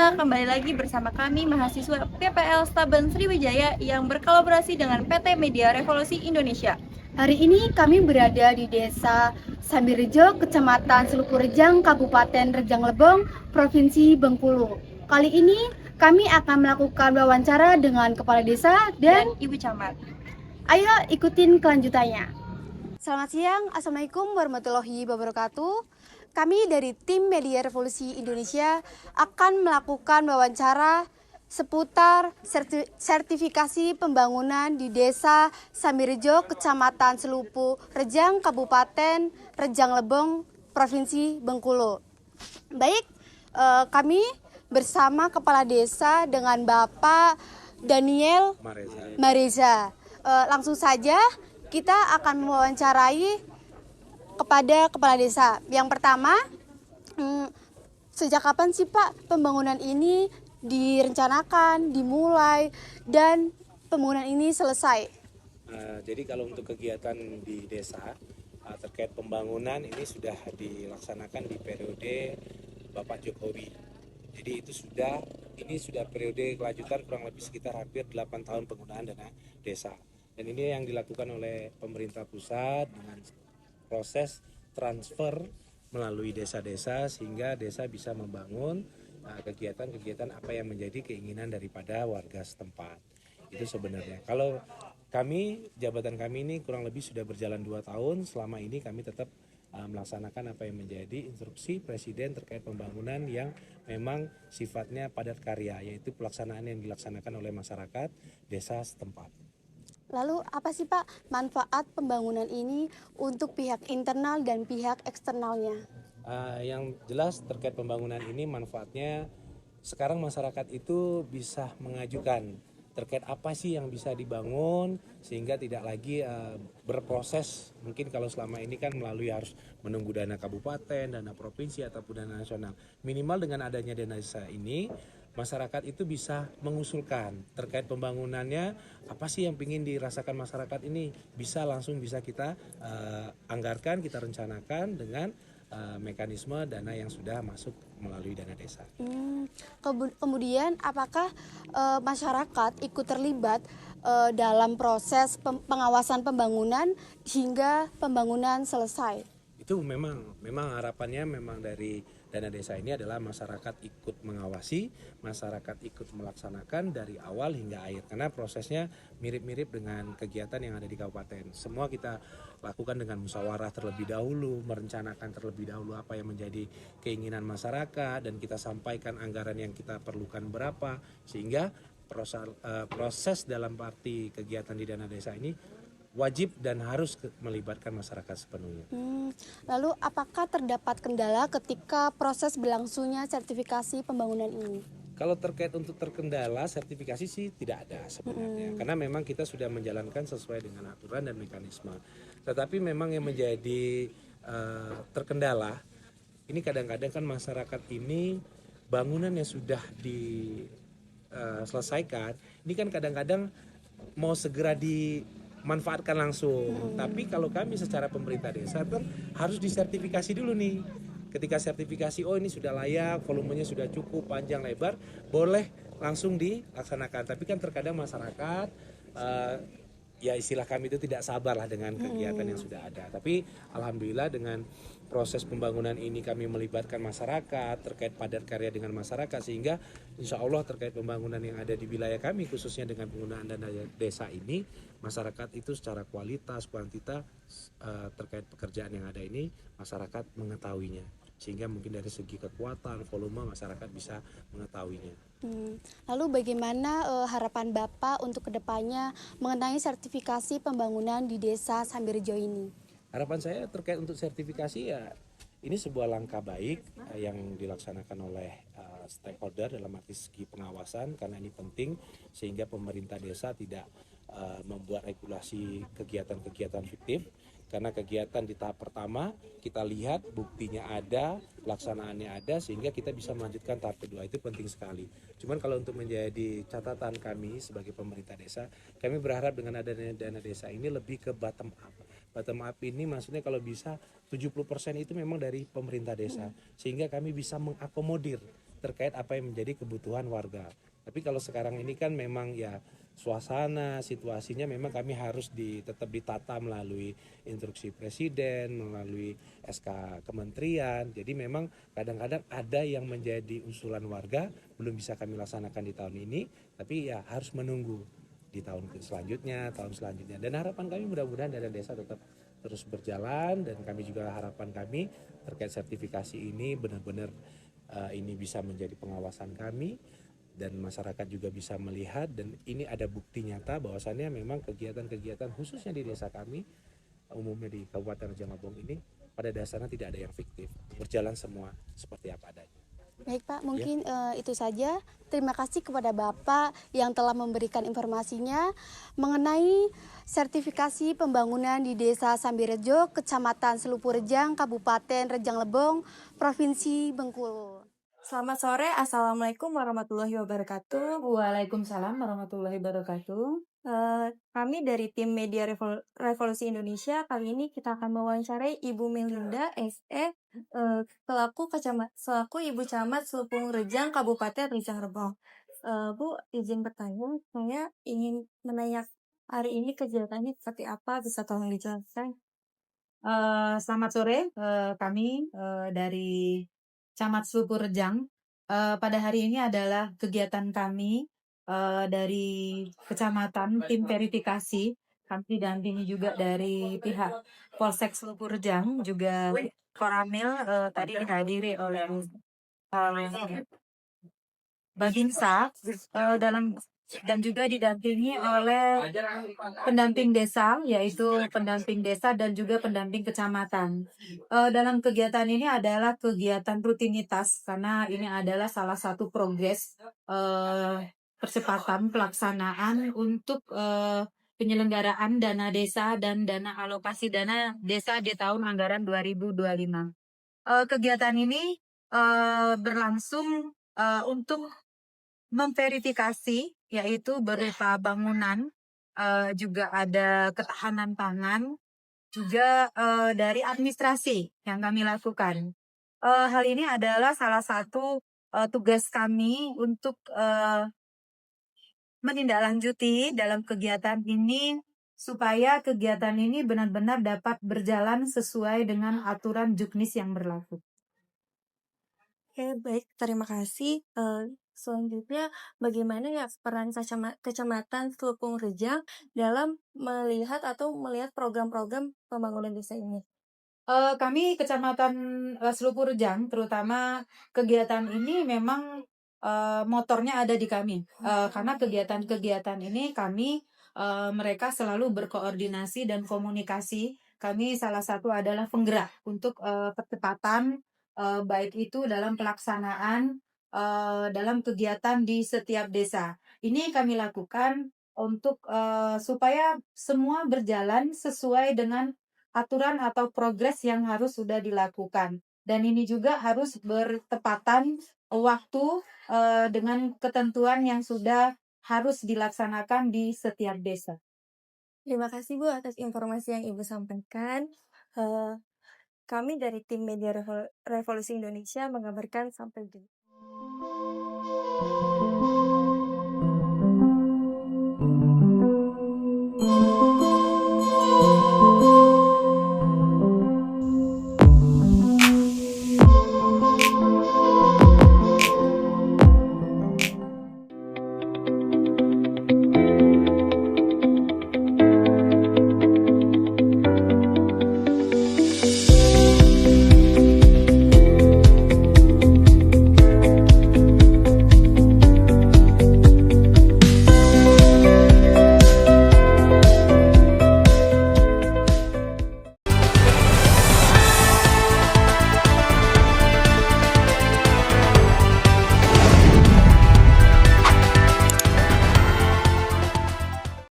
Halo, kembali lagi bersama kami mahasiswa PPL Staben Sriwijaya yang berkolaborasi dengan PT Media Revolusi Indonesia. Hari ini kami berada di Desa Sambirrejo, Kecamatan Selupurejang, Kabupaten Rejang Lebong, Provinsi Bengkulu. Kali ini kami akan melakukan wawancara dengan Kepala Desa Dan Ibu Camat. Ayo ikutin kelanjutannya. Selamat siang, Assalamualaikum warahmatullahi wabarakatuh. Kami dari tim Media Revolusi Indonesia akan melakukan wawancara seputar sertifikasi pembangunan di Desa Sambirrejo, Kecamatan Selupu Rejang, Kabupaten Rejang Lebong, Provinsi Bengkulu. Baik, kami bersama Kepala Desa dengan Bapak Daniel Mareza. Langsung saja kita akan mewawancarai kepada Kepala Desa. Yang pertama, sejak kapan sih Pak pembangunan ini direncanakan, dimulai, dan pembangunan ini selesai? Jadi kalau untuk kegiatan di desa terkait pembangunan ini sudah dilaksanakan di periode Bapak Jokowi. Jadi ini sudah periode kelanjutan kurang lebih sekitar hampir 8 tahun penggunaan dana desa. Dan ini yang dilakukan oleh pemerintah pusat dengan proses transfer melalui desa-desa sehingga desa bisa membangun kegiatan-kegiatan apa yang menjadi keinginan daripada warga setempat. Itu sebenarnya. Kalau jabatan kami ini kurang lebih sudah berjalan 2 tahun. Selama ini kami tetap melaksanakan apa yang menjadi instruksi Presiden terkait pembangunan yang memang sifatnya padat karya, yaitu pelaksanaan yang dilaksanakan oleh masyarakat desa setempat. Lalu apa sih Pak manfaat pembangunan ini untuk pihak internal dan pihak eksternalnya? Yang jelas terkait pembangunan ini manfaatnya sekarang masyarakat itu bisa mengajukan terkait apa sih yang bisa dibangun sehingga tidak lagi berproses. Mungkin kalau selama ini kan melalui harus menunggu dana kabupaten, dana provinsi ataupun dana nasional. Minimal dengan adanya dana desa ini masyarakat itu bisa mengusulkan terkait pembangunannya apa sih yang ingin dirasakan masyarakat ini bisa kita anggarkan, kita rencanakan dengan mekanisme dana yang sudah masuk melalui dana desa. Kemudian apakah masyarakat ikut terlibat dalam proses pengawasan pembangunan hingga pembangunan selesai? Itu memang harapannya memang dari dana desa ini adalah masyarakat ikut mengawasi, masyarakat ikut melaksanakan dari awal hingga akhir. Karena prosesnya mirip-mirip dengan kegiatan yang ada di kabupaten. Semua kita lakukan dengan musyawarah terlebih dahulu, merencanakan terlebih dahulu apa yang menjadi keinginan masyarakat dan kita sampaikan anggaran yang kita perlukan berapa sehingga proses dalam arti kegiatan di dana desa ini wajib dan harus melibatkan masyarakat sepenuhnya. Lalu apakah terdapat kendala ketika proses berlangsungnya sertifikasi pembangunan ini? Kalau terkait untuk terkendala sertifikasi sih tidak ada sebenarnya. Karena memang kita sudah menjalankan sesuai dengan aturan dan mekanisme. Tetapi memang yang menjadi terkendala ini kadang-kadang kan masyarakat ini bangunan yang sudah diselesaikan ini kan kadang-kadang mau segera dimanfaatkan langsung. Tapi kalau kami secara pemerintah desa kan harus disertifikasi dulu nih. Ketika sertifikasi, oh ini sudah layak, volumenya sudah cukup, panjang, lebar, boleh langsung dilaksanakan. Tapi kan terkadang masyarakat, ya istilah kami itu tidak sabar lah dengan kegiatan yang sudah ada. Tapi alhamdulillah dengan proses pembangunan ini kami melibatkan masyarakat terkait padat karya dengan masyarakat sehingga insya Allah terkait pembangunan yang ada di wilayah kami khususnya dengan penggunaan dana desa ini masyarakat itu secara kualitas kuantitas terkait pekerjaan yang ada ini masyarakat mengetahuinya sehingga mungkin dari segi kekuatan volume masyarakat bisa mengetahuinya. Lalu bagaimana harapan Bapak untuk kedepannya mengenai sertifikasi pembangunan di Desa Sambirrejo ini? Harapan saya terkait untuk sertifikasi ya ini sebuah langkah baik yang dilaksanakan oleh stakeholder dalam arti segi pengawasan karena ini penting sehingga pemerintah desa tidak membuat regulasi kegiatan-kegiatan fiktif karena kegiatan di tahap pertama kita lihat buktinya ada, pelaksanaannya ada sehingga kita bisa melanjutkan tahap kedua itu penting sekali. Cuman kalau untuk menjadi catatan kami sebagai pemerintah desa, kami berharap dengan adanya dana desa ini lebih ke bottom up. Bottom up ini maksudnya kalau bisa 70% itu memang dari pemerintah desa sehingga kami bisa mengakomodir terkait apa yang menjadi kebutuhan warga. Tapi kalau sekarang ini kan memang ya suasana, situasinya memang kami harus tetap ditata melalui instruksi presiden, melalui SK kementerian. Jadi memang kadang-kadang ada yang menjadi usulan warga belum bisa kami laksanakan di tahun ini, tapi ya harus menunggu di tahun selanjutnya. Dan harapan kami mudah-mudahan dana desa tetap terus berjalan, dan kami juga harapan kami terkait sertifikasi ini benar-benar ini bisa menjadi pengawasan kami dan masyarakat juga bisa melihat, dan ini ada bukti nyata bahwasannya memang kegiatan-kegiatan khususnya di desa kami, umumnya di Kabupaten Rejang Lebong ini pada dasarnya tidak ada yang fiktif, berjalan semua seperti apa adanya. Baik Pak, mungkin itu saja. Terima kasih kepada Bapak yang telah memberikan informasinya mengenai sertifikasi pembangunan di Desa Sambirejo, Kecamatan Selupurejang, Kabupaten Rejang Lebong, Provinsi Bengkulu. Selamat sore, Assalamualaikum warahmatullahi wabarakatuh. Waalaikumsalam warahmatullahi wabarakatuh. Kami dari tim Media Revolusi Indonesia, kali ini kita akan mewawancarai Ibu Melinda SE, selaku Ibu Camat Selupung Rejang, Kabupaten Rejang Lebong. Bu, izin bertanya, saya ingin menanya hari ini kegiatannya seperti apa, bisa tolong dijelaskan? Selamat sore, kami dari Camat Selupurejang. Pada hari ini adalah kegiatan kami dari kecamatan tim verifikasi. Kami didampingi juga dari pihak Polsek Selupurejang, juga Koramil tadi dihadiri oleh Babinsa dan juga didampingi oleh pendamping desa, yaitu pendamping desa dan juga pendamping kecamatan. Dalam kegiatan ini adalah kegiatan rutinitas, karena ini adalah salah satu progres percepatan pelaksanaan untuk penyelenggaraan dana desa dan dana alokasi dana desa di tahun anggaran 2025. Kegiatan ini berlangsung untuk memverifikasi, yaitu berupa bangunan, juga ada ketahanan pangan, juga dari administrasi yang kami lakukan. Hal ini adalah salah satu tugas kami untuk menindaklanjuti dalam kegiatan ini, supaya kegiatan ini benar-benar dapat berjalan sesuai dengan aturan juknis yang berlaku. Oke, baik, terima kasih. Selanjutnya, bagaimana ya peran Kecamatan Selupung Rejang dalam melihat program-program pembangunan desa ini? Kami Kecamatan Selupurejang, terutama kegiatan ini memang motornya ada di kami. Karena kegiatan-kegiatan ini mereka selalu berkoordinasi dan komunikasi. Kami salah satu adalah penggerak untuk percepatan, baik itu dalam pelaksanaan dalam kegiatan di setiap desa. Ini kami lakukan untuk supaya semua berjalan sesuai dengan aturan atau progres yang harus sudah dilakukan. Dan ini juga harus bertepatan waktu dengan ketentuan yang sudah harus dilaksanakan di setiap desa. Terima kasih Bu atas informasi yang Ibu sampaikan. Kami dari tim Media Revolusi Indonesia mengabarkan sampai jumpa.